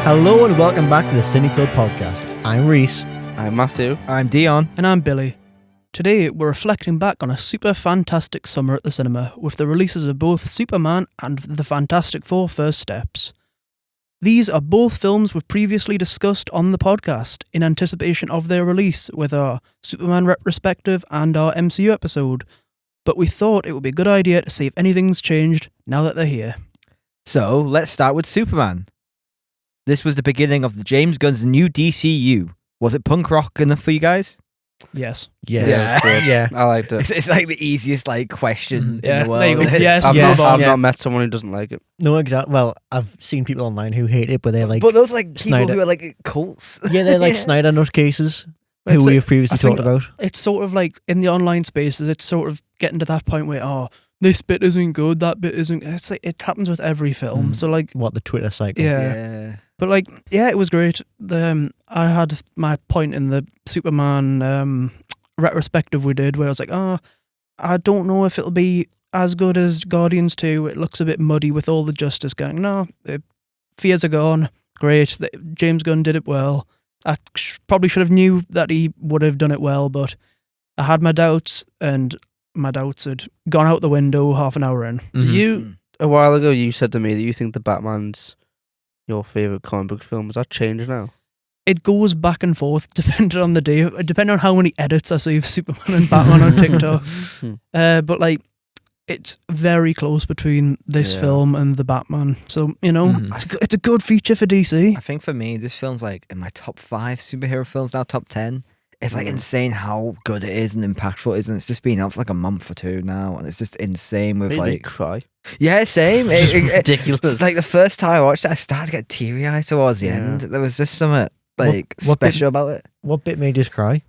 Hello and welcome back to the CineClub podcast. I'm Rhys. I'm Matthew. I'm Dion. And I'm Billy. Today we're reflecting back on a super fantastic summer at the cinema with the releases of both Superman and the Fantastic Four First Steps. These are both films we've previously discussed on the podcast in anticipation of their release with our Superman retrospective and our MCU episode, but we thought it would be a good idea to see if anything's changed now that they're here. So, let's start with Superman. This was the beginning of the James Gunn's new DCU. Was it punk rock enough for you guys? Yes. Yeah. I liked it. It's like the easiest question in the world. There you go. It's- Yes. I've not met someone who doesn't like it. No, exactly. Well, I've seen people online who hate it, but they're like, but those like people Snyder. who are like cults. yeah, they're like Snyder nutcases It's who like- we've previously I think talked about. It's sort of like in the online spaces, it's sort of getting to that point where, this bit isn't good, that bit isn't. It's like it happens with every film. So like, What the Twitter cycle? yeah. But like, it was great. I had my point in the Superman retrospective we did where I was like, I don't know if it'll be as good as Guardians 2. It looks a bit muddy with all the Justice Gang. No, fears are gone. Great. James Gunn did it well. I probably should have knew that he would have done it well, but I had my doubts, and my doubts had gone out the window half an hour in. Mhm. A while ago, you said to me that you think the Batman's your favourite comic book film. Has that changed now? It goes back and forth depending on the day, depending on how many edits I see of Superman and Batman on TikTok. But like, it's very close between this film and the Batman. So, it's a good feature for DC. I think for me, this film's like in my top 5 superhero films now, top 10. It's like insane how good it is and impactful it is, and it's just been out for like a month or two now, and it's just insane with Made me like cry. yeah, same. Ridiculous. It's like the first time I watched it, I started to get teary eyed towards the end. There was just something like What special about it. What bit made you cry?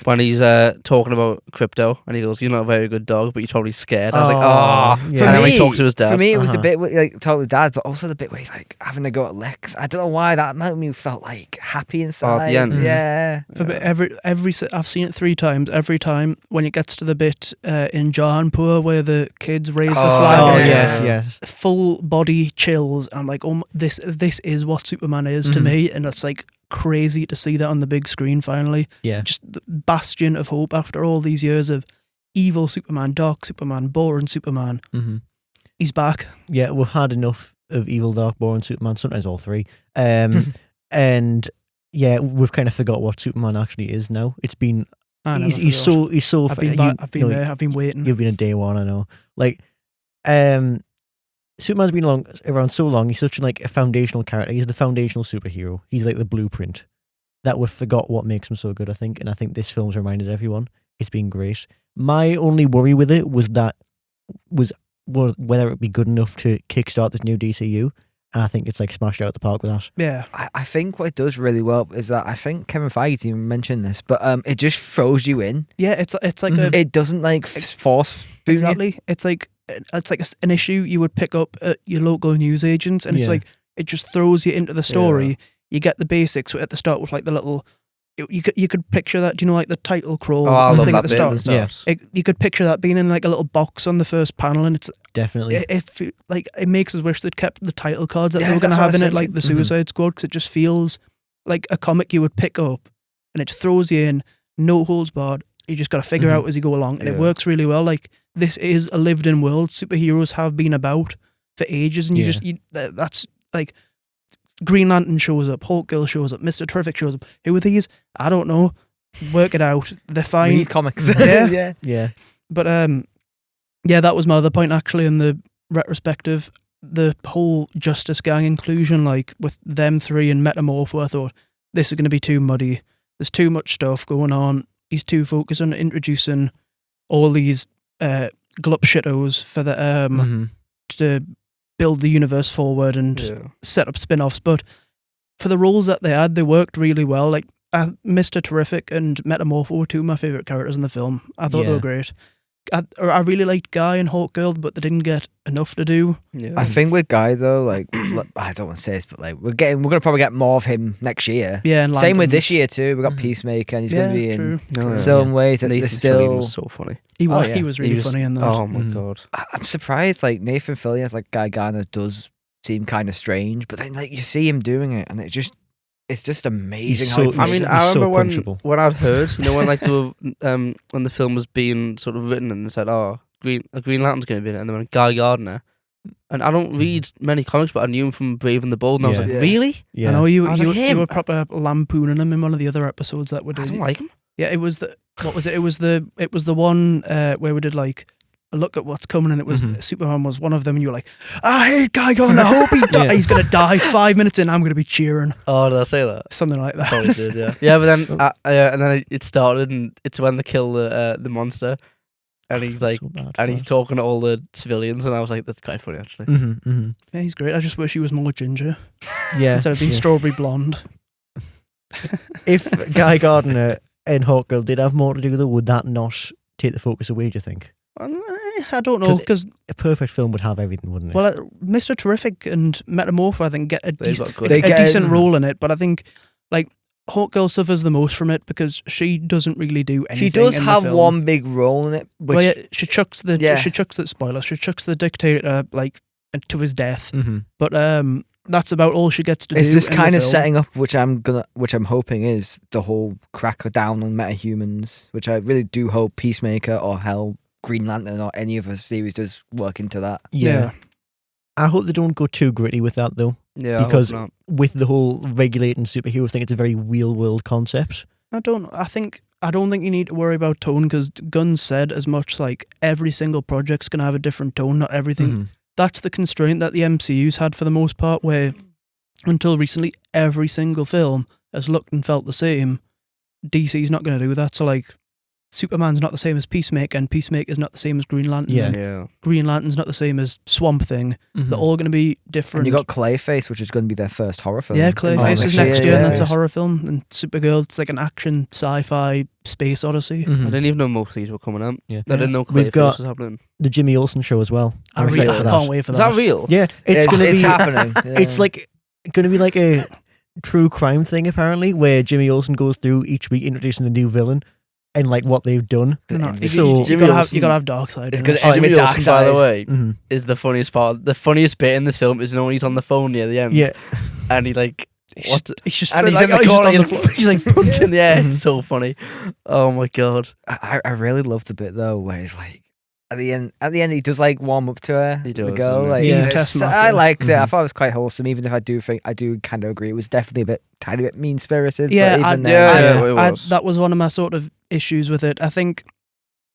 When he's talking about crypto and he goes, "You're not a very good dog, but you're probably scared." I was like, Oh, "Oh." yeah. And then when he talks to his dad. For me, it was the bit with, like talking with dad, but also the bit where he's like having to go at Lex. I don't know why that made me felt like happy inside. at the end. Yeah. I've seen it 3 times. Every time when it gets to the bit in Jahanpur where the kids raise the flag, Oh, yeah. yes. full body chills. I'm like, this is what Superman is to me, and it's like crazy to see that on the big screen finally. Yeah. Just the bastion of hope after all these years of evil Superman, dark Superman, boring Superman. Mm-hmm. He's back. Yeah, we've had enough of evil, dark, boring Superman, sometimes all 3. And yeah, we've kind of forgot what Superman actually is now. It's been, he's so I've been there. I've been waiting. You've been a day one, I know. Like, Superman's been around so long. He's such a foundational character. He's the foundational superhero. He's like the blueprint. That we forgot what makes him so good, I think. And I think this film's reminded everyone. It's been great. My only worry with it was whether it'd be good enough to kickstart this new DCU. And I think it's smashed out the park with that. Yeah. I think what it does really well is that I think Kevin Feige even mentioned this, but it just throws you in. Yeah, it's like It doesn't force boom exactly. It's like an issue you would pick up at your local news agents, and it's like it just throws you into the story. Yeah. You get the basics at the start with like the little. You could picture that. Do you know like the title crawl I love thing that at the bit start? at the start. You could picture that being in like a little box on the first panel, and it's Definitely. it makes us wish they'd kept the title cards that Yeah, they were going to that's what have I in was it, like the Suicide Squad, because it just feels like a comic you would pick up, and it throws you in, no holds barred. You just got to figure out as you go along, and it works really well. Like, this is a lived-in world. Superheroes have been about for ages, and that's like Green Lantern shows up, Hulk Girl shows up, Mr. Terrific shows up. Who are these? I don't know. Work it out. They're fine. Read comics. Yeah. Yeah. But that was my other point actually in the retrospective. The whole Justice Gang inclusion, like with them 3 and Metamorpho, I thought this is going to be too muddy. There's too much stuff going on. He's too focused on introducing all these glup shittos for the to build the universe forward and set up spin-offs. But for the roles that they had, they worked really well. Like Mr. Terrific and Metamorpho were 2 of my favourite characters in the film. I thought they were great. I really liked Guy and Hawk Girl, but they didn't get enough to do. Yeah. I think with Guy though, like I don't want to say this, but like we're gonna probably get more of him next year. Yeah, and same with Landon's- this year too. We got Peacemaker, and he's gonna be in true. some ways that they're Nathan Fillion still. was so funny. He was, Oh, yeah. he was really funny in that. Oh my god. I'm surprised like Nathan Fillion as like Guy Garner does seem kind of strange, but then like you see him doing it, and it's just amazing. He's How so- he he's- I so remember punchable. when I'd heard, when like when the film was being sort of written and they said, "Oh, Green Lantern's going to be in it," and they went Guy Gardner, and I don't read many comics, but I knew him from Brave and the Bold, and I was Yeah. like, "Really? Yeah. I know you I was like, you him. were proper lampoonning him in one of the other episodes that we I did. don't like him." Yeah, it was what was it? It was the one where we did like a look at what's coming, and it was Mhm. Superman was one of them, and you were like, I hate Guy Gardner. I hope he Yeah. he's gonna die 5 minutes in. I'm gonna be cheering, Oh, did I say that? something like that. Probably did, yeah. Yeah, but then and then it started, and it's when they kill the monster, and he's like, So bad, and he's bad. talking to all the civilians, and I was like, that's quite funny actually. Yeah, he's great. I just wish he was more ginger Yeah. instead of being yeah. strawberry blonde. If Guy Gardner and Hawkgirl did have more to do, though, would that not take the focus away, do you think? I don't know 'Cause because A perfect film would have everything, wouldn't it? well, Mr. Terrific and Metamorph, I think, get a, They've dec- got good- a They get- decent role in it, but I think like Hawkgirl suffers the most from it because she doesn't really do anything. She does in the have film. one big role in it, which Well, yeah, she chucks the Yeah. spoiler. She chucks the dictator like to his death, Mm-hmm. but that's about all she gets to do. it's just in the kind of film. setting up, which I'm hoping is the whole crack down on metahumans, which I really do hope Peacemaker or hell Green Lantern or any of the series does work into that. Yeah. I hope they don't go too gritty with that, though. Yeah, Because- I hope not. With the whole regulating superhero thing, it's a very real world concept. I don't think you need to worry about tone because Gunn said as much. Like every single project's gonna have a different tone. Not everything. Mhm. That's the constraint that the MCU's had for the most part. Where until recently, every single film has looked and felt the same. DC's not going to do that. So like, Superman's not the same as Peacemaker, and Peacemaker's not the same as Green Lantern. Yeah. and Yeah. Green Lantern's not the same as Swamp Thing. Mhm. They're all going to be And different. you got Clayface, which is going to be their first horror film. yeah, in Clayface is next next year, and yeah. that's a horror film. And Supergirl, it's like an action sci-fi space odyssey. Mhm. I didn't even know most of these were coming out. Yeah. I didn't know We've Clayface got- was happening. The Jimmy Olsen show as well. I'm I excited really for that. can't wait for Is that. that real? Yeah, it's gonna it's be. happening. Yeah. It's like gonna be like a true crime thing apparently, where Jimmy Olsen goes through each week introducing a new villain and like what they've done. No, So- you Jimmy gotta have Olsen- Dark Side. It's in gonna- it. Oh, Jimmy Jimmy Dark Olsen, by the Side. way, Mhm. is the funniest part. The funniest bit in this film is when he's on the phone near the end. Yeah, And he like He's what? just And he's like, in the oh, he's just corner. on the He's, floor. he's like punching the air. Mhm. It's so funny. Oh my god. I really love the bit though where he's like at the end he does like warm up to her. He the does, girl. doesn't he? Like, Yeah. it's- Test mark I her. liked it. I Mhm. thought it was quite wholesome, even if I do kind of agree. It was definitely a tiny bit mean spirited. Yeah, but I- even yeah, then, yeah. It was. that was one of my sort of issues with it. I think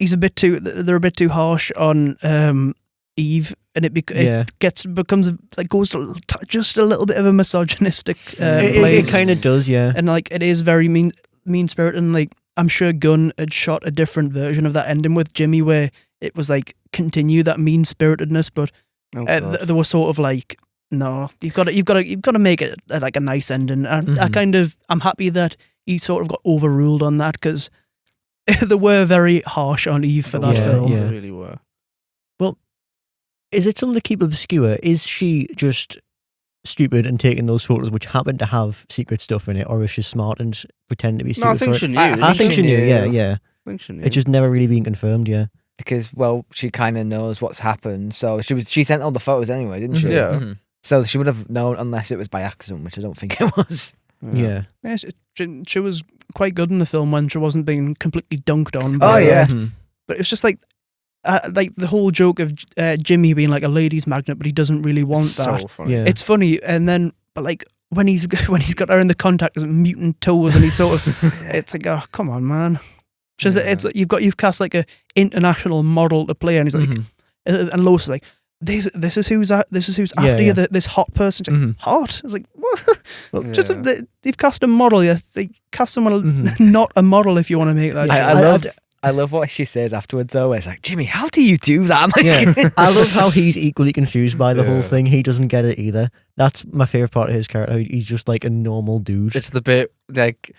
they're a bit too harsh on Eve, and it yeah. becomes goes to just a little bit of a misogynistic It place, kind of does, yeah. and like it is very mean spirited. And like I'm sure Gunn had shot a different version of that ending with Jimmy, where it was like continue that mean spiritedness, but Oh, God. they were sort of like, no, you've got to make it like a nice ending. And Mhm. I'm happy that he sort of got overruled on that because they were very harsh on Eve for that Yeah, film. yeah. They really were. Is it something to keep obscure? Is she just stupid and taking those photos which happen to have secret stuff in it, or is she smart and pretend to be stupid? No, I think for she it? knew. I think she knew. Yeah, yeah. I think she knew. It's just never really been confirmed. Yeah. because she kind of knows what's happened. So she sent all the photos anyway, didn't she? Yeah. Mhm. So she would have known unless it was by accident, which I don't think it was. Yeah. Yeah, she was quite good in the film when she wasn't being completely dunked on. Oh, by- yeah. Mhm. But it's just like the whole joke of Jimmy being like a ladies' magnet, but he doesn't really want It's that. so funny. Yeah. It's funny, and then but like when he's got her in the contact as mutant toes, and he's sort of, it's like, oh come on, man. Just Yeah. it's you've cast like a international model to play, and he's like, Mhm. and Lois is like, this is who's after Yeah, you, yeah. this hot person. It's like, Mhm. hot. It's like what? Well, Just Yeah. you've cast a model. Yeah, they cast someone Mhm. not a model if you want to make that. joke. I love what she says afterwards though. Where it's like, Jimmy, how do you do that? I'm like, Yeah, I love how he's equally confused by the whole Yeah. thing. He doesn't get it either. That's my favorite part of his character. He's just like a normal dude. It's the bit like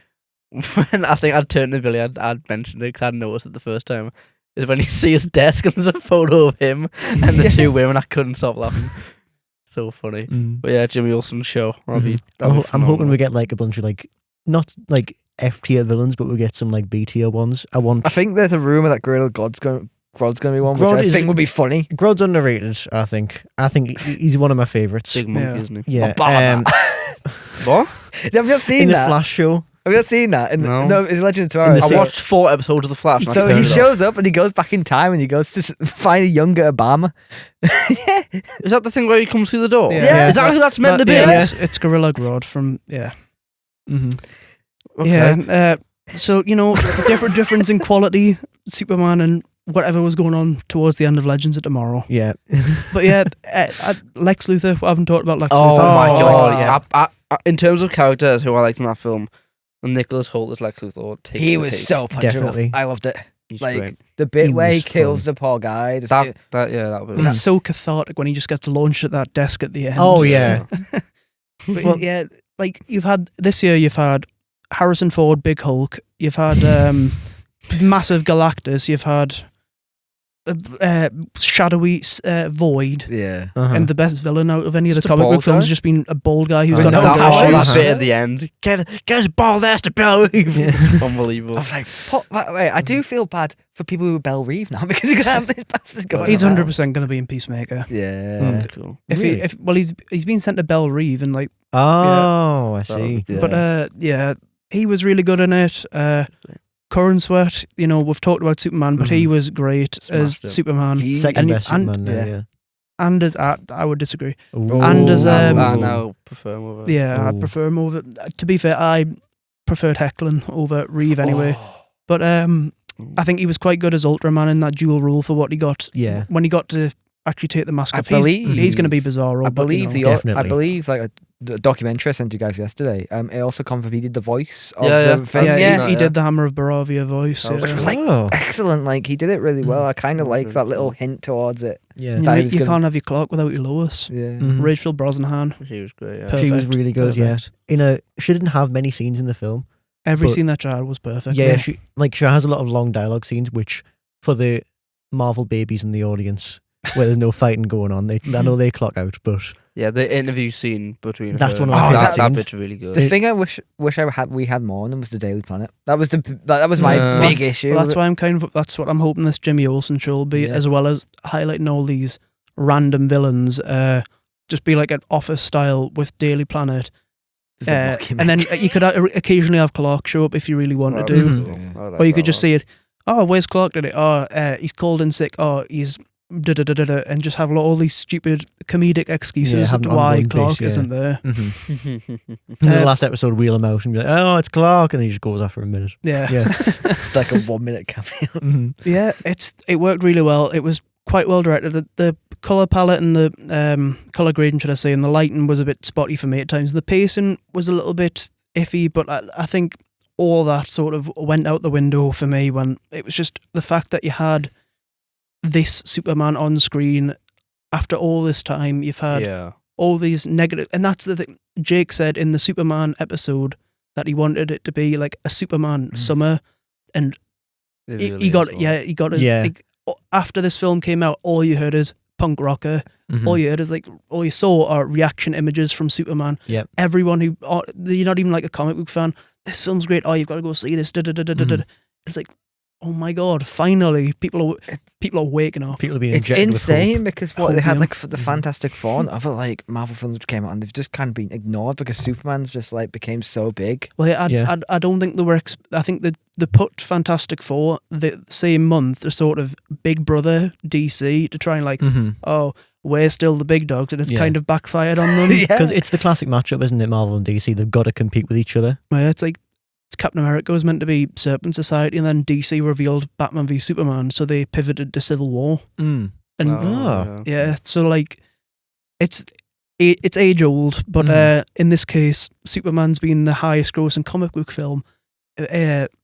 when I think I'd turned to Billy, I'd mentioned it because I'd noticed it the first time. Is when you see his desk and there's a photo of him and the two women. I couldn't stop laughing. So funny. Mm. But yeah, Jimmy Olsen's show. That'll be, Mhm. that'll be I'm hoping phenomenal. we get like a bunch of like not like F tier villains, but we get some like B tier ones. I think there's a rumor that Gorilla God's going Grodd's going to be one, Grodd which I is- think would be funny. Grodd's underrated, I think. He's one of my favourites. Big monkey, Yeah. isn't he? Yeah. What? Have you not seen in the that? Flash show. Have you not seen that? No. It's Legend of Tomorrow. In the I So- watched 4 episodes of The Flash. And I So turned he it off. shows up and he goes back in time and he goes to find a younger Obama. Is that the thing where he comes through the door? Yeah. Is that who that's meant to be? Yeah, it's Gorilla Grodd from Mm-hmm. Okay. Yeah. So difference in quality, Superman and whatever was going on towards the end of Legends of Tomorrow. Yeah. But yeah, Lex Luthor. I haven't talked about Lex Oh Luthor. my god! yeah. In terms of characters who I liked in that film, Nicholas Hoult as Lex Luthor. Takes He the was cake. so punchable. Definitely. I loved it. He's like, great. The bit He where he was kills fun. the poor guy. That would. It's so cathartic when he just gets launched at that desk at the end. Oh yeah. But Well- yeah, like you've had this year, you've had Harrison Ford, Big Hulk. You've had massive Galactus. You've had shadowy Void. Yeah. Uh-huh. And the best villain out of any of Just the a comic bald book films guy? has just been a bald guy who's I got know. no that powers. bit at the end. Get his bald ass to Belle Reeve. It's unbelievable. I was like, wait, I do feel bad for people who Belle Reeve now because he's gonna have this bastard going. He's around. 100% going to be in Peacemaker. Yeah. Cool. Really? He's been sent to Belle Reeve and like, Oh, I see. Yeah. but yeah, he was really good in it. Corrin Sweat, we've talked about Superman, but he was great as Smashed it. Superman. Second and- best and- Superman there, yeah. yeah. And as I would disagree. Ooh. And as, I um, now prefer him over. Yeah, I Ooh. prefer him over. To be fair, I preferred Hecklin over Reeve anyway. But I think he was quite good as Ultraman in that dual role for what he got. Yeah. When he got to actually take the mask I off, he's believe- going to be Bizarro. I but, believe Definitely. like the documentary I sent you guys yesterday. It also confirmed he did the voice of Yeah, the yeah. film. I've seen yeah, that, he yeah. did the Hammer of Baravia voice. That was Which was like Oh. excellent. Like he did it really well. I kind of Mm. like that little hint towards it. Yeah. you that know, he was you gonna- can't have your Clark without your Lois. Yeah. Mhm. Rachel Brosnahan. She was great. Yeah. Perfect. She was really good, Perfect. yeah. She didn't have many scenes in the film. Every But- scene that child was perfect. Yeah, she has a lot of long dialogue scenes, which for the Marvel babies in the audience, where there's no fighting going on, I know they clock out, but Yeah, the interview scene between That's her. one of my favourite that scenes. bit's really good. The thing I wish we had more on was the Daily Planet. That was my Yeah. big issue. Well, that's why that's what I'm hoping this Jimmy Olsen show will be, Yeah. as well as highlighting all these random villains. Just be like an Office style with Daily Planet. There's a And then documentary. you could occasionally have Clark show up if you really wanted That'd to. be Mhm. cool. I like Or you that could just one. see it, oh, where's Clark today? Oh, he's called in sick. Oh, he's da-da-da-da-da, and just have all these stupid comedic excuses Yeah, as have to an why ongoing Clark base, yeah. isn't there. in the last episode, wheel him out and be like, "Oh, it's Clark," and he just goes after a minute. Yeah. Yeah. It's like a 1 minute cameo. Mhm. Yeah, it worked really well. It was quite well directed. The color palette and the color grading, should I say, and the lighting was a bit spotty for me at times. The pacing was a little bit iffy, but I think all that sort of went out the window for me when it was just the fact that you had this Superman on screen after all this time. You've had Yeah. all these negative, and that's the thing. Jake said in the Superman episode that he wanted it to be like a Superman summer, and It he really got is, he got his, Yeah. like, after this film came out, all you heard is punk rocker. Mhm. All you heard is all you saw are reaction images from Superman. Yep. Everyone who you're not even like a comic book fan. This film's great. Oh, you've got to go see this. Mhm. It's like, oh my god! Finally, people are waking up. People are being It's injected with insane hope. because what they had Hopium. like for the Fantastic Four and other like Marvel films which came out and they've just kind of been ignored because Superman's just like became so big. Well, Yeah. I don't think they were. I think they put Fantastic Four the same month to sort of Big Brother DC to try and like, Mhm. oh, we're still the big dogs, and it's Yeah. kind of backfired on them. Yeah. Because it's the classic matchup, isn't it? Marvel and DC, they've got to compete with each other. Where it's like Captain America was meant to be Serpent Society, and then DC revealed Batman v Superman, so they pivoted to Civil War. Mm. And Oh. yeah, so like it's age old, but Mhm. in this case, Superman's been the highest grossing comic book film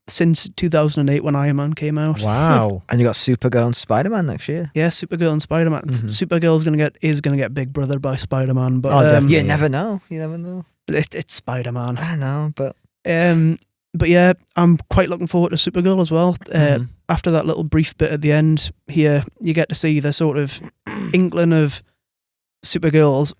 since 2008 when Iron Man came out. Wow. And you got Supergirl and Spider-Man next year. Yeah, Supergirl and Spider-Man. Mhm. Supergirl's gonna get Big Brother by Spider-Man, but Oh, definitely. You Yeah. never know. You never know. it's Spider-Man. I know, but But yeah, I'm quite looking forward to Supergirl as well. Mhm. After that little brief bit at the end here, you get to see the sort of inkling of Supergirl's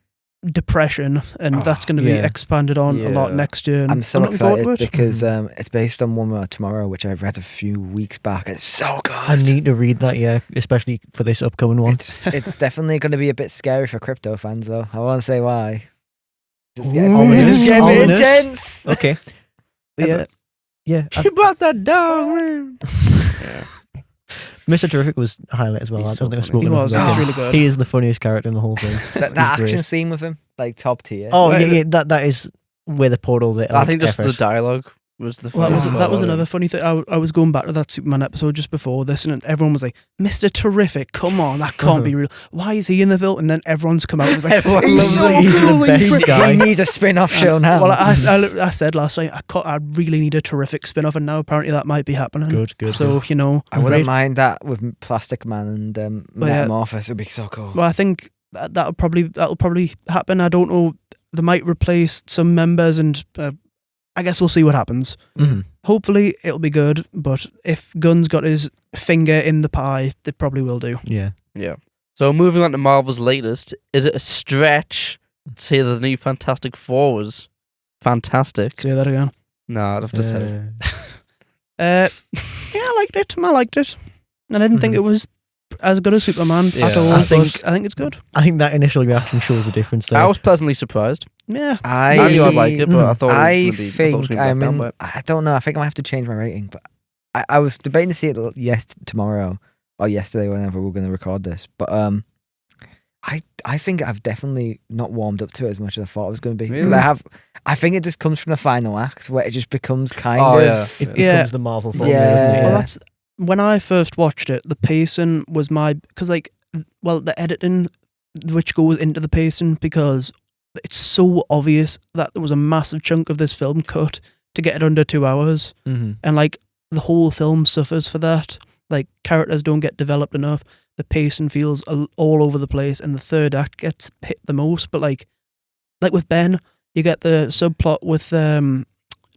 depression, and that's going to be expanded on a lot next year. And I'm so looking forward to excited it. because it's based on One More Tomorrow, which I've read a few weeks back, and it's so good. I need to read that, especially for this upcoming one. It's definitely going to be a bit scary for crypto fans, though. I won't say why. It's Ominous. getting Ominous. intense. Okay. Yeah. Yeah. You brought that down, man. Mr. Terrific was a highlight as well. He's I so don't think I've funny. spoken He enough was. about He was him. really good. He is the funniest character in the whole thing. That He's action great. scene with him, like top tier. Oh, yeah, that is where the portal that I think just the dialogue was the Well, funniest that part was about another it. funny thing. I was going back to that Superman episode just before this, and everyone was like, "Mr. Terrific, come on, that can't be real. Why is he in the film?" And then everyone's come out and was like, Everyone "He's loves so him. He's the cool, best he's guy." I need a spin-off show now. Well, I said last night I really need a Terrific spin-off, and now apparently that might be happening. Good. So I wouldn't mind that with Plastic Man and Well, yeah. Metamorphosis. It'd be so cool. Well, I think that'll probably happen. I don't know. They might replace some members, and I guess we'll see what happens. Mm-hmm. Hopefully, it'll be good. But if Gunn's got his finger in the pie, they probably will do. Yeah. Yeah. So moving on to Marvel's latest, is it a stretch to say that the new Fantastic Four was fantastic? Say that again. No, I'd have to say. Yeah, I liked it. I liked it. I didn't think it was as good as Superman Yeah. at all. I I think- think it's good. I think that initial reaction shows the difference there. I was pleasantly surprised. Yeah. I knew I'd like it, but I thought it was I gonna be, I thought it was think gonna be I'm let down in. by it. I don't know. I think I might have to change my rating, but I was debating to see it tomorrow or yesterday, whenever we're going to record this. But I think I've definitely not warmed up to it as much as I thought it was going to be. 'Cause Really? I think it just comes from the final act where it just becomes kind Oh, of. yeah. It becomes Yeah. the Marvel formula, Yeah. doesn't it? Well, that's when I first watched it. The pacing was because the editing, which goes into the pacing, because it's so obvious that there was a massive chunk of this film cut to get it under 2 hours, Mm-hmm. and the whole film suffers for that. Like, characters don't get developed enough. The pacing feels all over the place, and the third act gets hit the most. But like with Ben, you get the subplot with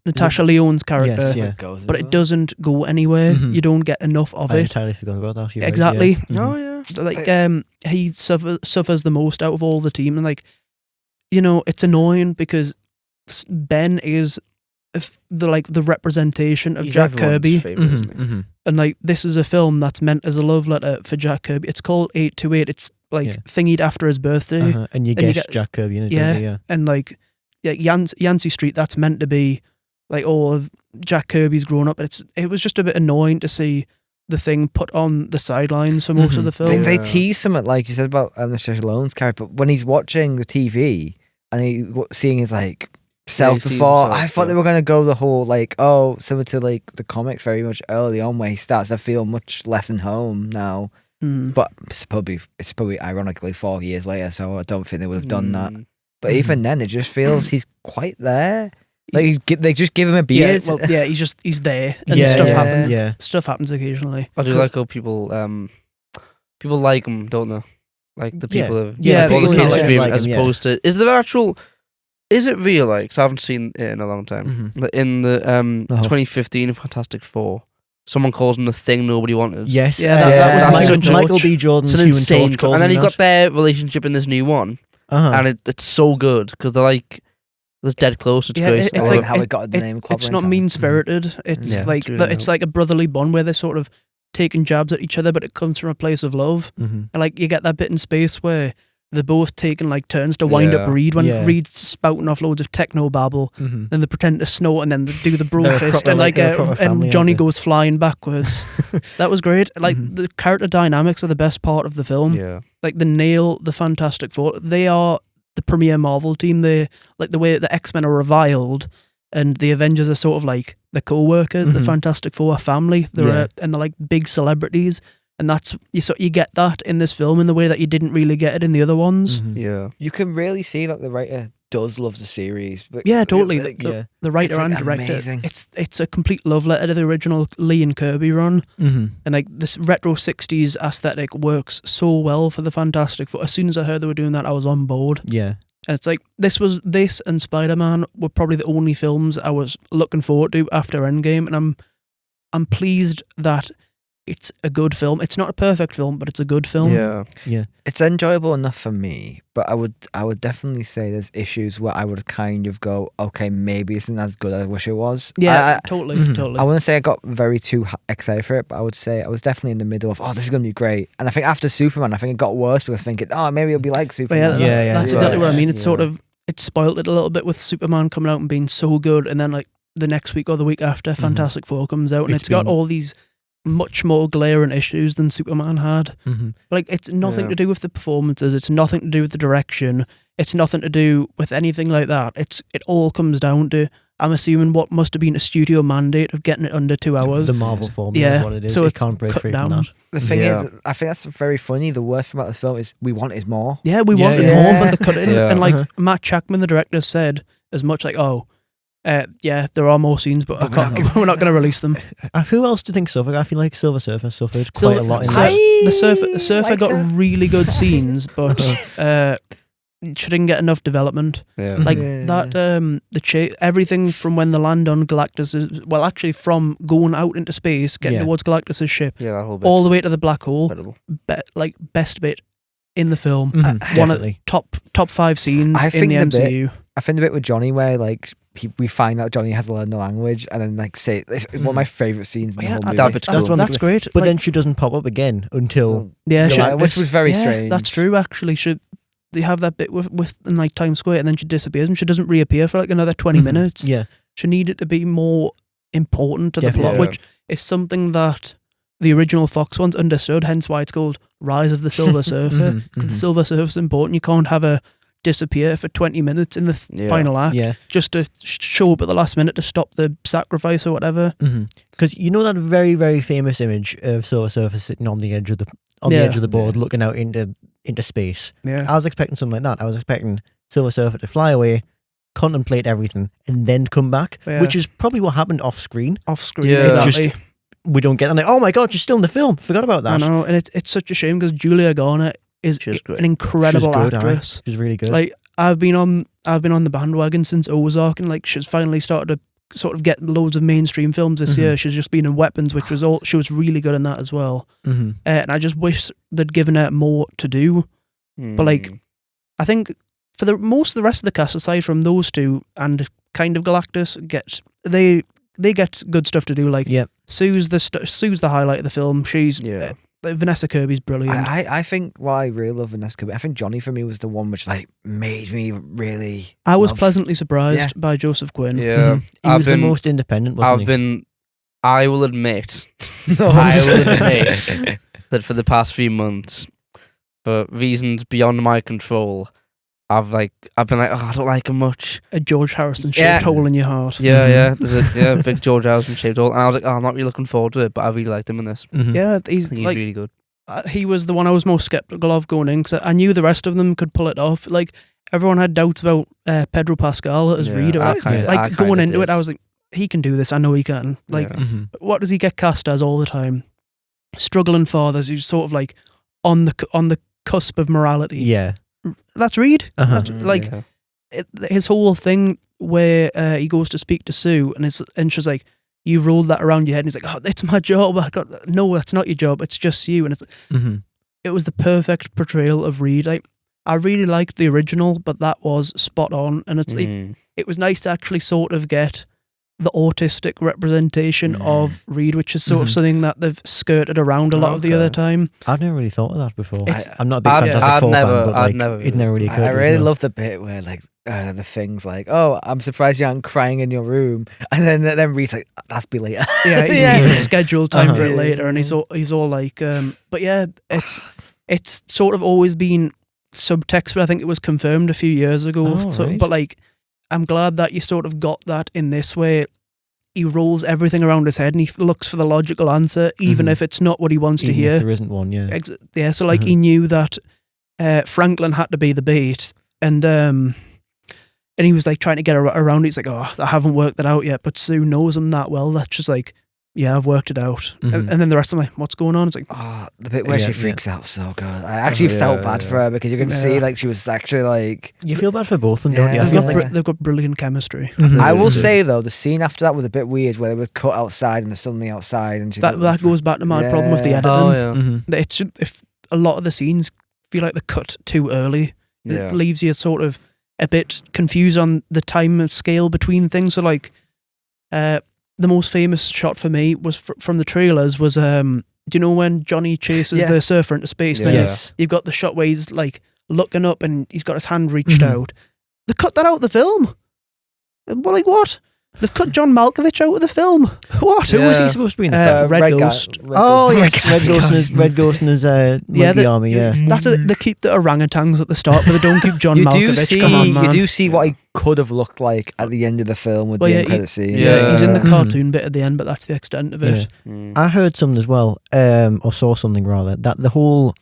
Natasha Lyonne's character, Yes, yeah. but it doesn't go anywhere. Mhm. You don't get enough of I it. entirely forgot about that. You're right, Exactly. yeah. Mhm. Oh, yeah. Like he suffers the most out of all the team, and it's annoying because Ben is the representation of He's Jack everyone's Kirby. favourite, isn't Mhm, he? mhm. And this is a film that's meant as a love letter for Jack Kirby. It's called 828. It's thingied after his birthday. Uh-huh. And you And you guess get- Jack Kirby in it, yeah. don't you? And Yancey Street, that's meant to be all of Jack Kirby's grown up. But it was just a bit annoying to see the thing put on the sidelines for most of the film. They Yeah. tease something like you said about Natasha Lyonne's character, but when he's watching the TV and seeing his self he sees before, himself, I thought yeah. they were going to go the whole similar to the comics very much early on where he starts to feel much less in home now. Mm. But it's probably ironically 4 years later, so I don't think they would have done that. Mm. But even then, it just feels he's quite there. Like they just give him a beard. He's there, and Yeah, stuff yeah. happens. Yeah. Stuff happens occasionally. I do like how people like him, don't they? Like the people of Yeah, all the people kids like stream him, as yeah. opposed to is it real? Like, 'cause I haven't seen it in a long time. Mhm. Like, in the Oh. 2015 Fantastic Four, someone calls him the thing nobody wanted. Yes, Yeah, that was Michael, Michael George. Michael B. Jordan's It's an Human insane. Torch calls And then him you've that. got their relationship in this new one, Uh-huh. and it's so good because they're like, it's dead close. It's Yeah, great. it's I like love how it got the name Clobbering It's not Time. mean spirited. It's Yeah, like it's really it's like a brotherly bond where they're sort of taking jabs at each other, but it comes from a place of love. Mhm. And you get that bit in space where they're both taking turns to wind up Yeah. Reed when Yeah. Reed's spouting off loads of techno babble. Mhm. Then they pretend to snort and then they do the bro They're a fist, proper- and they're a proper family, and Johnny aren't they? goes flying backwards. That was great. Mhm. The character dynamics are the best part of the film. Yeah. They nail the Fantastic Four. They are the premier Marvel team. They the way the X-Men are reviled and the Avengers are sort of the co-workers. The Mhm. Fantastic Four are family. Yeah. And they're big celebrities. And that's you get that in this film in the way that you didn't really get it in the other ones. Mhm. Yeah. You can really see that the writer does love the series. But Yeah, totally. Yeah. The writer It's, and director. amazing. It's a complete love letter to the original Lee and Kirby run. Mhm. And this retro 60s aesthetic works so well for the Fantastic Four. As soon as I heard they were doing that, I was on board. Yeah. And it's this and Spider-Man were probably the only films I was looking forward to after Endgame, and I'm pleased that it's a good film. It's not a perfect film, but it's a good film. Yeah. It's enjoyable enough for me, but I would definitely say there's issues where I would kind of go, okay, maybe this isn't as good as I wish it was. Yeah, totally. I wouldn't say I got very too excited for it, but I would say I was definitely in the middle of, this is going to be great. And I think after Superman, I think it got worse because I was thinking, maybe it'll be like But Superman. that's exactly what I mean. It's Yeah. sort of, it spoiled it a little bit with Superman coming out and being so good, and then like the next week or the week after, Fantastic Four comes out, and it's got all these much more glaring issues than Superman had. Like, it's nothing to do with the performances, it's nothing to do with the direction, it's nothing to do with anything like that. It all comes down to, I'm assuming, what must have been a studio mandate of getting it under 2 hours. The Marvel formula is what it is. So it it's can't break cut free down. from that. The thing is, I think that's very funny. The worst thing about this film is we wanted more. Yeah, we Yeah, wanted yeah. more, but they cut it in. Yeah. And like Matt Chapman, the director, said as much like, there are more scenes, but we're not going to release them. Who else do you think suffered? I feel like Silver Surfer suffered quite a lot in So- that. the Surfer got really good scenes, but she didn't get enough development. Yeah. Like Yeah. that, everything from when they land on Galactus, actually from going out into space, getting Yeah. towards Galactus's ship, Yeah, that whole bit. all the way to the black hole, Incredible. best bit in the film. Mhm, One of definitely. top 5 scenes I in think the the bit- MCU. I think the bit with Johnny where like we find out Johnny has to learn the language and then like say it's one of my favourite scenes in the whole movie. that bit's cool. That's great. But Like, then she doesn't pop up again until yeah, Yeah, she- which was very yeah, strange. That's true. Actually, they have that bit with like Times Square, and then she disappears, and she doesn't reappear for like another 20 minutes. Yeah. She needed to be more important to the Definitely. plot, Yeah. which is something that the original Fox ones understood. Hence why it's called Rise of the Silver Surfer. Because the Silver Surfer's important. You can't have her disappear for 20 minutes in the final act Yeah. just to show up at the last minute to stop the sacrifice or whatever. Because you know that very, very famous image of Silver Surfer sitting on the edge of the edge of the board, looking out into space. Yeah. I was expecting something like that. I was expecting Silver Surfer to fly away, contemplate everything, and then come back, Yeah. which is probably what happened off screen. Off screen. Yeah. It's just- Exactly. We don't get. I'm like, oh my god, she's still in the film. Forgot about I that. know, and it's such a shame because Julia Garner is She's great. an incredible She's good, actress. She's really good. Like I've been on the bandwagon since Ozark, and like she's finally started to sort of get loads of mainstream films this year. She's just been in Weapons, which was she was really good in that as well. And I just wish they'd given her more to do. But like, I think for the most of the rest of the cast, aside from those two and kind of Galactus, they get good stuff to do. Like Yep. Sue's the highlight of the film. She's Yeah. Vanessa Kirby's brilliant. I think why I really love Vanessa Kirby, I think Johnny for me was the one which like made me really. I was love- pleasantly surprised by Joseph Quinn. Yeah. He was the most independent, wasn't he? I will admit that for the past few months, for reasons beyond my control, I've been like, I don't like him much. A George Harrison shaped Yeah. hole in your heart. Yeah, there's a big George Harrison shaped hole, and I was like, I'm not really looking forward to it, but I really liked him in this. Yeah, I think he's really good. he was the one I was most skeptical of going in because I knew the rest of them could pull it off. Like everyone had doubts about Pedro Pascal as Yeah, Reed. I Like, kinda- like I going kinda into it, did. I was like, he can do this. I know he can. Like, Yeah. what does he get cast as all the time? Struggling fathers who's sort of like on the cusp of morality. Yeah. That's Reed. Uh-huh. That's, like Yeah. his whole thing where he goes to speak to Sue and she's like, you rolled that around your head, and he's like, oh, it's my job. No, that's not your job. It's just you. And it was the perfect portrayal of Reed. Like, I really liked the original, but that was spot on. And it was nice to actually sort of get the autistic representation of Reed, which is sort of something that they've skirted around a lot of the other time. I've never really thought of that before. It's- I'm not a big I'd Fantastic Four fan, but I'd like, never it never really occurred I to us, really no. love the bit where like the things like, oh, I'm surprised you aren't crying in your room, and then Reed's like, that's be later. Yeah, Yeah. he's scheduled time for it Uh-huh. later, and he's all like, but yeah, it's sort of always been subtext, but I think it was confirmed a few years ago. Oh, So, right. but like, I'm glad that you sort of got that in this way. He rolls everything around his head and he looks for the logical answer, even Mhm. if it's not what he wants to Even hear. if there isn't one, yeah. Yeah, so like he knew that Franklin had to be the bait, and he was like trying to get around it. He's like, oh, I haven't worked that out yet, but Sue knows him that well. That's just like, yeah, I've worked it out. Mhm. And then the rest of them, like, what's going on? It's like, Oh, the bit where Yeah, she yeah. freaks out so good. I actually yeah, felt bad yeah. for her because you can see Yeah. like she was actually like. You feel bad for both of them, don't you? Yeah. I they've feel got, like they've got brilliant chemistry. Mhm. I will Mhm. say though, the scene after that was a bit weird, where they were cut outside and they're suddenly outside, and she That goes back to my problem with the Yeah. editing. Oh yeah. Mhm. It should, if a lot of the scenes feel like they're cut too early, Yeah. it leaves you sort of a bit confused on the time and scale between things. So like, the most famous shot for me was from the trailers was do you know when Johnny chases Yeah. the surfer into space? Yeah. Then Yes. you've got the shot where he's like looking up and he's got his hand reached Mhm. out. They cut that out of the film. Well, like what? They've cut John Malkovich out of the film. What? Who was he Yeah. supposed to be in the film? Red Guy- Ghost. Oh yes, Red Ghost. Red Ghost and his Yeah, monkey the- army. Yeah. That's they keep the orangutans at the start, but they don't keep John You Malkovich. do see, Come on, man. you do see what he could have looked like at the end of the film with Well, the yeah, end credit scene. Yeah, he's in the Yeah. cartoon bit at the end, but that's the extent of it. Mm. I heard something as well, or saw something rather, that the whole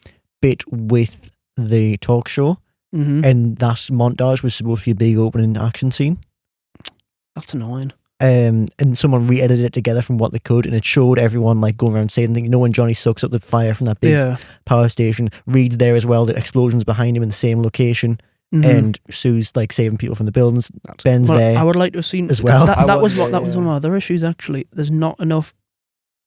bit with the talk show Hmm. and that montage was supposed to be a big opening action scene. That's annoying. And someone re-edited it together from what they could, and it showed everyone like going around saying things. You know, when Johnny sucks up the fire from that big Yeah. power station, Reed's there as well. The explosions behind him in the same location, Mhm. and Sue's like saving people from the buildings. Ben's Well, there. I would like to have seen as well. That, I that was wonder, what that was yeah. one of my other issues. Actually, there's not enough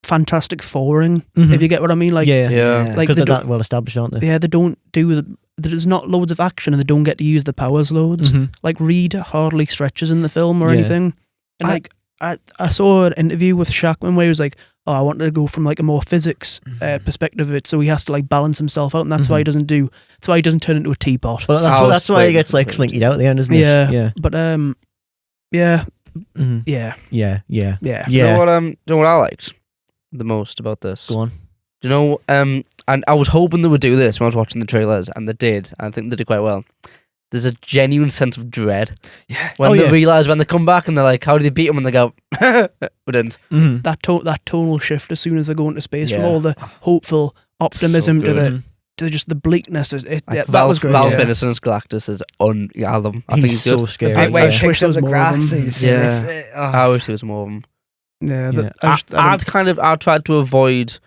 Fantastic Fouring. Mhm. If you get what I mean, like yeah, Yeah. like because they they're don't, that well established, aren't they? yeah, they don't do the. There's not loads of action, and they don't get to use the powers loads. Mhm. Like Reed hardly stretches in the film or Yeah. anything. And like I saw an interview with Shackman where he was like, "Oh, I wanted to go from like a more physics perspective of it, so he has to like balance himself out, and that's why he doesn't do. That's why he doesn't turn into a teapot." Well, I was that's why he waiting gets for like it. slinkied out at the end, isn't it? Yeah. yeah, But yeah, Mhm. yeah, yeah, yeah, yeah. Do you know yeah. what I liked the most about this? Go on. Do you know? And I was hoping they would do this when I was watching the trailers, and they did. I think they did quite well. There's a genuine sense of dread Yeah. when Oh, they yeah. realise when they come back and they're like, "How did they beat them?" And they go, "We didn't." Mhm. That tonal shift as soon as they go into space from Yeah. all the hopeful optimism to good. just the bleakness. That Val, was great. Val yeah. Fiennes as Galactus is yeah, I love him. I think he's so good. scary. The bit where yeah. he I wish picks there up was the more of grass them. and he just Yeah. sniffs it. Oh. I wish there was more of them. Yeah, Yeah. I'd tried to avoid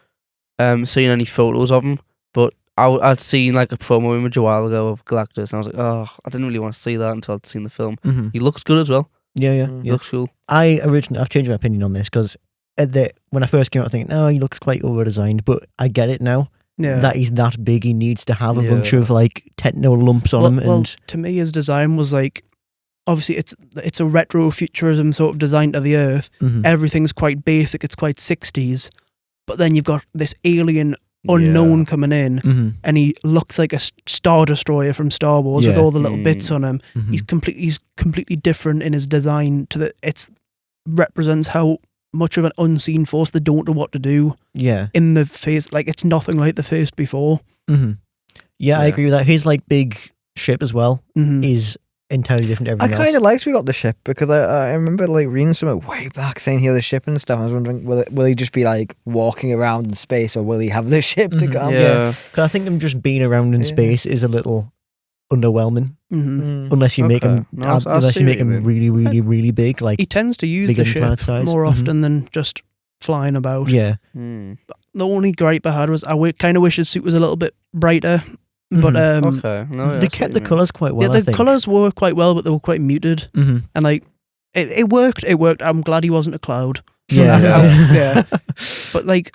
seeing any photos of him, but I'd seen like a promo image a while ago of Galactus, and I was like, oh, I didn't really want to see that until I'd seen the film. Mhm. He looks good as well. Yeah, yeah, Mm. He yeah. looks cool. I've changed my opinion on this because when I first came out, I was thinking, no, he looks quite over designed, but I get it now. yeah. That he's that big, he needs to have a Yeah. bunch of like techno lumps on him, well, and to me, his design was like, obviously, it's a retro futurism sort of design to the Earth. Mhm. Everything's quite basic. It's quite 60s, but then you've got this alien unknown coming in, Mhm. and he looks like a Star Destroyer from Star Wars with Yeah. all the little bits on him. Mhm. He's completely different in his design to the. It's represents how much of an unseen force they don't know what to do yeah. in the face. Like it's nothing like the faced before. Mhm. Yeah, I Yeah. agree with that. His like big ship as well Mhm. is entirely different to I everything kind else. of liked we got the ship because I remember like reading something way back saying he had a ship and stuff. I was wondering, will he just be like walking around in space, or will he have the ship to Mhm. come? Yeah. 'Cause I think them just being around in Yeah. space is a little underwhelming Mhm. Mm. unless you make Okay. him No, I unless see you what make you him mean. really, really, really big. Like He tends to use bigger the than ship planet size. more Mhm. often than just flying about. yeah, Mm. The only gripe I had was I kind of wish his suit was a little bit brighter, but Okay. No, yeah, I they see kept what the you mean. colours quite well. yeah, I the think. colours were quite well, but they were quite muted, hmm and like it worked. It worked. I'm glad he wasn't a cloud. Yeah, Yeah. But like,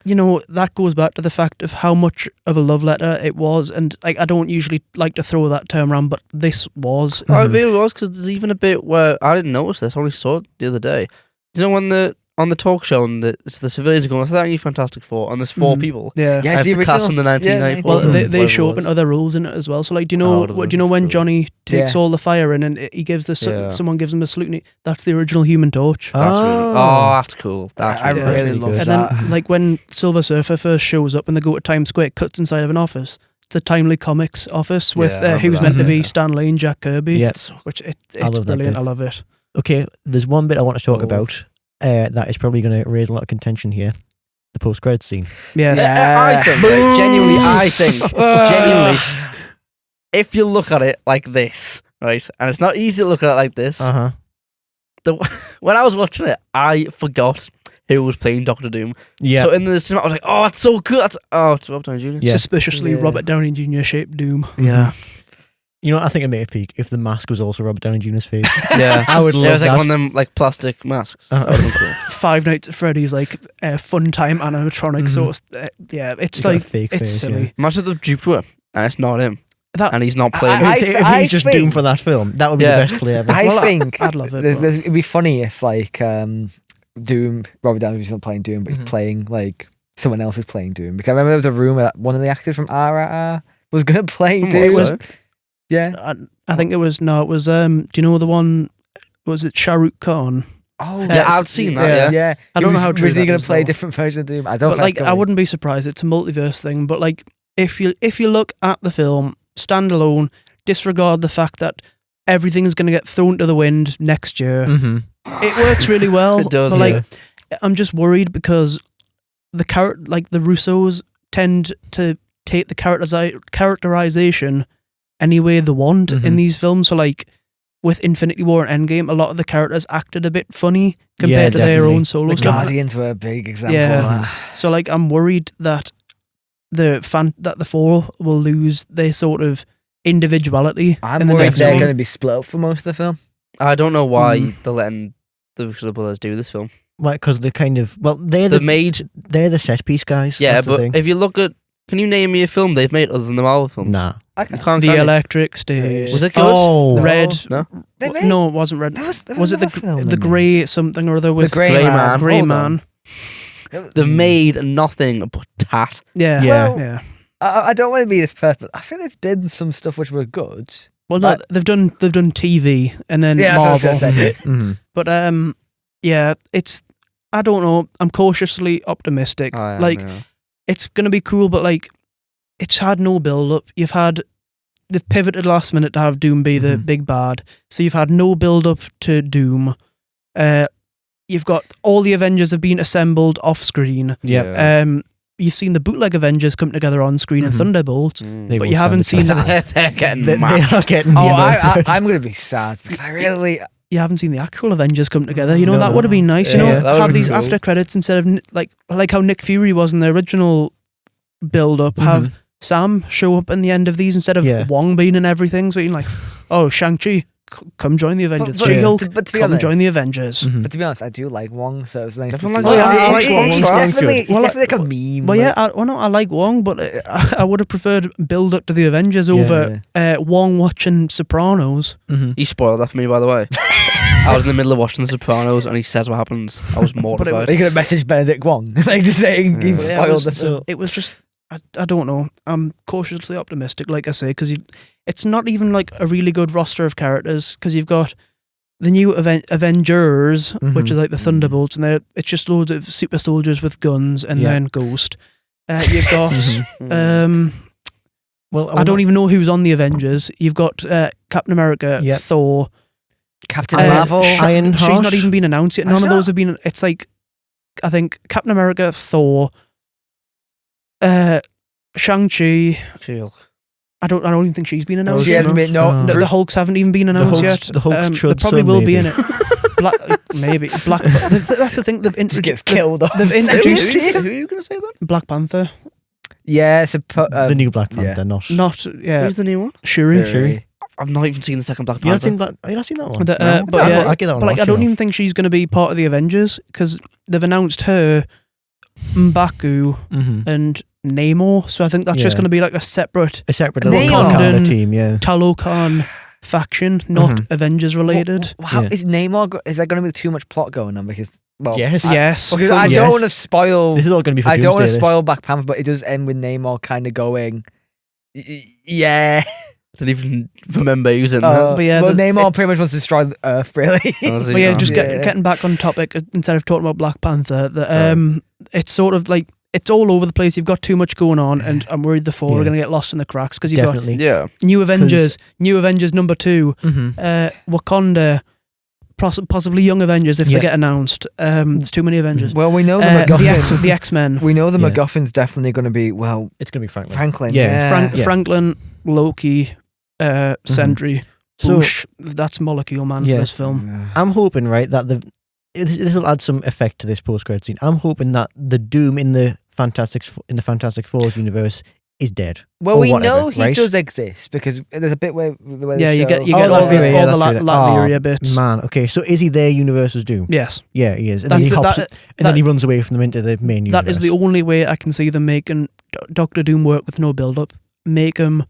you know, that goes back to the fact of how much of a love letter it was, and like I don't usually like to throw that term around, but this was. Oh, it Mhm. really was, because there's even a bit where I didn't notice this. I only saw it the other day. You know, when on the talk show, and it's the civilians are going, "Thank you, Fantastic Four," and there's 4 Mhm. people. Yeah. Yeah, I it's the have the cast original. from the 1994. Well, Mhm. they whatever show it up in was. other roles in it as well. So, like, do you Oh, know? do Do they? you know That's when cool. Johnny takes Yeah. all the fire in, and he gives Yeah. someone gives him a salute? That's the original Human Torch. That's really. Oh. Oh, that's cool. That's I really, that's really really love good. And that. then, like when Silver Surfer first shows up and they go to Times Square, it cuts inside of an office. It's a Timely Comics office with Yeah, I remember who's that. meant to be Yeah. Stan Lee and Jack Kirby. Yeah. Which I it's love that brilliant. bit. I love it. Okay, there's one bit I want to talk Oh. about that is probably going to raise a lot of contention here. The post-credits scene. Yes. I think, right, genuinely, I think, genuinely, if you look at it like this, right, and it's not easy to look at it like this, Uh huh. when I was watching it, I forgot who was playing Doctor Doom. Yeah. So in the cinema, I was like, oh, it's so cool. It's Robert Downey Jr. Yeah. Suspiciously Yeah. Robert Downey Jr. shaped Doom. Yeah. You know what? I think it made a peak if the mask was also Robert Downey Jr's face. Yeah. I would love It was like that. one of them like plastic masks. That would've been cool. Five Nights at Freddy's like fun time animatronic. So it's He's got a like fake it's face, silly. Imagine the duped were, and it's not him. That And he's not playing. If I he's just think- doomed for that film, that would be Yeah. the best play ever. I think I'd love it. it'd be funny if like Doom, Robert Downey's not playing Doom, but he's Mhm. playing like someone else is playing Doom. Because I remember there was a rumor that one of the actors from RRR was going to play Doom. It was- Yeah. I think it was do you know the one? Was it Shah Rukh Khan? Oh, Yeah, I've seen that, yeah. I don't know how true originally that going is, to play a though. different version of Doom. I don't. But like, I wouldn't be surprised. It's a multiverse thing. But like, if you look at the film standalone, disregard the fact that everything is going to get thrown to the wind next year. Mm-hmm. It works really well. It does, But like, I'm just worried because the Russos tend to take the characterization any way they want in Mhm. these films. So like with Infinity War and Endgame, a lot of the characters acted a bit funny compared to their definitely. own solo The stuff. Guardians were a big example Yeah. of that. So like I'm worried that the four will lose their sort of individuality. I'm in the worried next they're one. going to be split up for most of the film. I don't know why Mm. they're letting the Russo brothers do this film. Like, because they're kind of they're They've the made they're the set piece guys. yeah, That's the but thing. if you look at, can you name me a film they've made other than the Marvel films? Nah. You can't. The can you? Electric Stage. Was it good? Oh, No. Red? No. They made, No, it wasn't Red. there was Was it another film the in there. grey something or other with Grey Grey Man? Man. Grey Hold on. Man? They've made nothing but tat. Yeah, Yeah. yeah. I don't want to be this person, but I think they've done some stuff which were good. Well, no, they've done TV and then Yeah, that's what I was Marvel. gonna say. Mhm. But yeah, it's I don't know. I'm cautiously optimistic. Oh, Like it's gonna be cool, but like it's had no build up. They've pivoted last minute to have Doom be the Mhm. big bad. So you've had no build up to Doom. You've got all the Avengers have been assembled off screen. Yep. You've seen the bootleg Avengers come together on screen in Mhm. Thunderbolt. They but won't you haven't stand seen a chance. that. They're getting They mad. are getting. Oh, you know, I'm going to be sad because I really. You haven't seen the actual Avengers come together. You know, No, that no. would have been nice. You Yeah, know, that would've have been these cool. after credits instead of like how Nick Fury was in the original build up. Have Sam show up in the end of these instead of Yeah. Wong being in everything. So you're like, oh, Shang-Chi, come join the Avengers. but- She-Hulk, but to be come honest- join the Avengers. Mhm. But to be honest, I do like Wong, so it's nice to see. Definitely like Wong. I like Wong. He's Wong's definitely, good. he's Well, definitely like a meme. Well, yeah, I like Wong, but I would have preferred build up to the Avengers over Wong watching Sopranos. Mhm. He spoiled that for me, by the way. I was in the middle of watching The Sopranos, and he says what happens. I was mortified. Are you going to message Benedict Wong? Like just saying Yeah. you've But yeah, spoiled the film. so- It was just, I don't know. I'm cautiously optimistic, like I say, because it's not even like a really good roster of characters, because you've got the new Avengers, which Mhm. is like the Thunderbolts, and it's just loads of super soldiers with guns, and Yeah. then Ghost. You've got, Mhm. Well, I don't even know who's on the Avengers. You've got Captain America, Yep. Thor, Captain Marvel. Iron She's not Heart. even been announced yet. Has None of not? those have been. It's like, I think Captain America, Thor, Shang-Chi. She-Hulk. I don't even think she's been announced. She yet. hasn't been. No, The Hulks haven't even been announced Hulk's- yet. the Hulk's They should, probably so will be maybe. in it. Maybe Black. That's the thing. They've just gets introduced. killed off. They've introduced Who are you going to say that? Black Panther. Yeah, so the new Black Panther, yeah. not. Not Who's the new one? Shuri. Shuri. I've not even seen the second Black You not Panther. seen that? You not seen that one? The, No? but yeah, I get that one. But like, I off, don't you know. even think she's going to be part of the Avengers because they've announced her, M'Baku, Mhm. and Namor. So I think that's just Yeah. going to be like a separate A separate little Namor. Wakanda team, yeah. Talokan faction, not Mhm. Avengers related. How Yeah. is Namor? Is there going to be too much plot going on? Because Yes. Yes. because I Yes. don't want to spoil. This is all going to be for I don't want to Doomsday, spoil Black Panther, but it does end with Namor kind of going. Yeah. I didn't even remember who's in But that. yeah, Namor it's- pretty much wants to destroy the Earth, really. But yeah, just Yeah. getting back on topic instead of talking about Black Panther. Right. It's sort of like it's all over the place. You've got too much going on, and I'm worried the four are Yeah. going to get lost in the cracks because you've Definitely. Yeah. got New Avengers number 2, Mhm. Wakanda, possibly Young Avengers if Yeah. they get announced. There's too many Avengers. Well, we know the The MacGuffin. the X-Men, We know the Yeah. MacGuffin's definitely going to be It's going to be Franklin. Franklin. Yeah. Yeah, Yeah. Franklin, Loki, Sentry, So- Bush. That's Molecule Man Yeah. for this film. I'm hoping, right, that this will add some effect to this post-credit scene. I'm hoping that the Doom in the Fantastic Four's universe is dead. Well, or we whatever, know he right? does exist because there's a bit where the way Yeah, they you show- get Oh, all Latveria, yeah, the that's true. Latveria Oh, bits. Man, okay, so is he their universe's Doom? Yes, Yeah, he is. And then That's he the- hops, that- and then that- he runs away from them into the main universe. that is the only way I can see them making Doctor Doom work with no build-up. Make him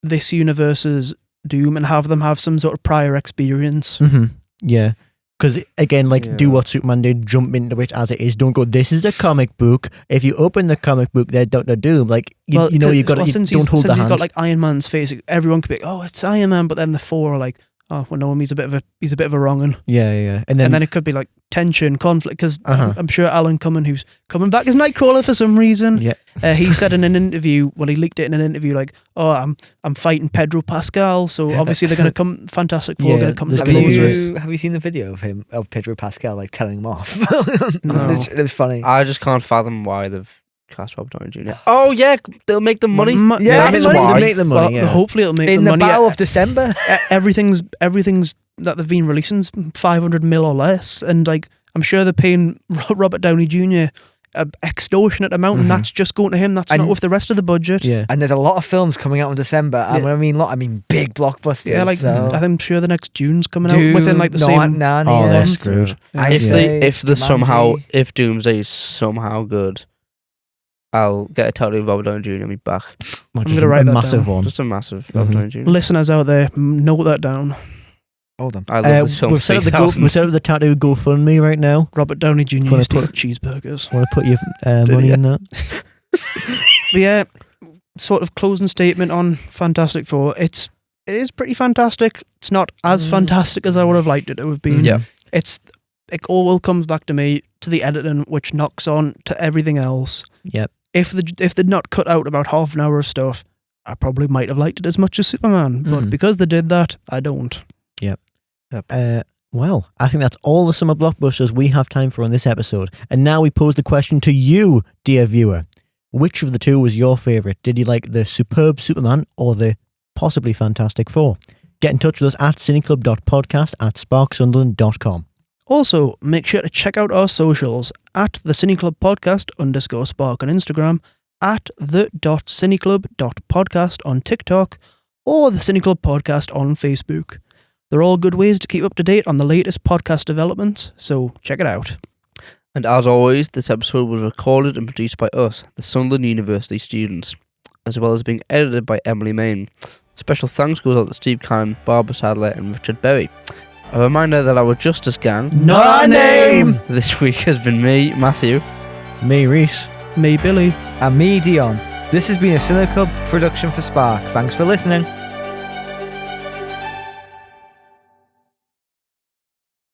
this universe's Doom and have them have some sort of prior experience. Mm-hmm. Yeah. Because, again, like, do Yeah. what Superman did, jump into it as it is. Don't go, this is a comic book. If you open the comic book, they're Doctor Doom. Like, you know, you got to, since don't hold the he's hand. got like Iron Man's face, everyone could be like, oh, it's Iron Man, but then the four are like, oh, well, no, he's a bit of a wrong'un. Yeah. And And then, then it could be like tension, conflict, because Uh-huh. I'm sure Alan Cumming, who's coming back as Nightcrawler for some reason, yeah. he said in an interview, well, he leaked it in an interview, like, oh, I'm fighting Pedro Pascal, so obviously they're going to come, Fantastic Four are Yeah, going to come there's to Have gonna blows be- with. you seen the video of Pedro Pascal like telling him off? No. It was funny. I just can't fathom why they've cast Robert Downey Jr. Oh yeah, they'll make the money. Yeah, That's money. why. They Make the money, Well, yeah. hopefully it'll make In the the money. battle of December. Everything's that they've been releasing 500 mil or less, and like I'm sure they're paying Robert Downey Jr. an extortionate amount, Mhm. and that's just going to him. That's And- not with the rest of the budget. Yeah. And there's a lot of films coming out in December. And Yeah. when I mean big blockbusters. Yeah, like so. I'm sure the next June's coming out within like the same. Narnia. Oh, they're screwed. I'd If say Jumanji. if Doomsday is somehow good, I'll get a tattoo of Robert Downey Jr. on my back. I'm gonna write a that massive down. one. Just a massive Robert Mhm. Downey Jr. Listeners out there, note that down. Hold on. I love this film. We've set up the tattoo GoFundMe right now. Robert Downey Jr. Wanna used to put- eat cheeseburgers. Want to put your Did money he? in that? But yeah, sort of closing statement on Fantastic Four. It is pretty fantastic. It's not as fantastic as I would have liked it to have been. Yeah. It all comes back to me to the editing, which knocks on to everything else. Yep. If they'd not cut out about half an hour of stuff, I probably might have liked it as much as Superman. But Mm. because they did that, I don't. Well, I think that's all the summer blockbusters we have time for on this episode. And now we pose the question to you, dear viewer. Which of the two was your favourite? Did you like the superb Superman or the possibly Fantastic Four? Get in touch with us at cineclub.podcast@sparksunderland.com. Also, make sure to check out our socials at the CineClub Podcast _Spark on Instagram, at the.cineclub.podcast on TikTok, or the CineClub Podcast on Facebook. They're all good ways to keep up to date on the latest podcast developments, so check it out. And as always, this episode was recorded and produced by us, the Sunderland University students, as well as being edited by Emily Main. Special thanks goes out to Steve Cannon, Barbara Sadler and Richard Berry. A reminder that our Justice Gang Not our name! this week has been me, Matthew. Me, Rhys. Me, Billy. And me, Dion. This has been a CineClub production for Spark. Thanks for listening.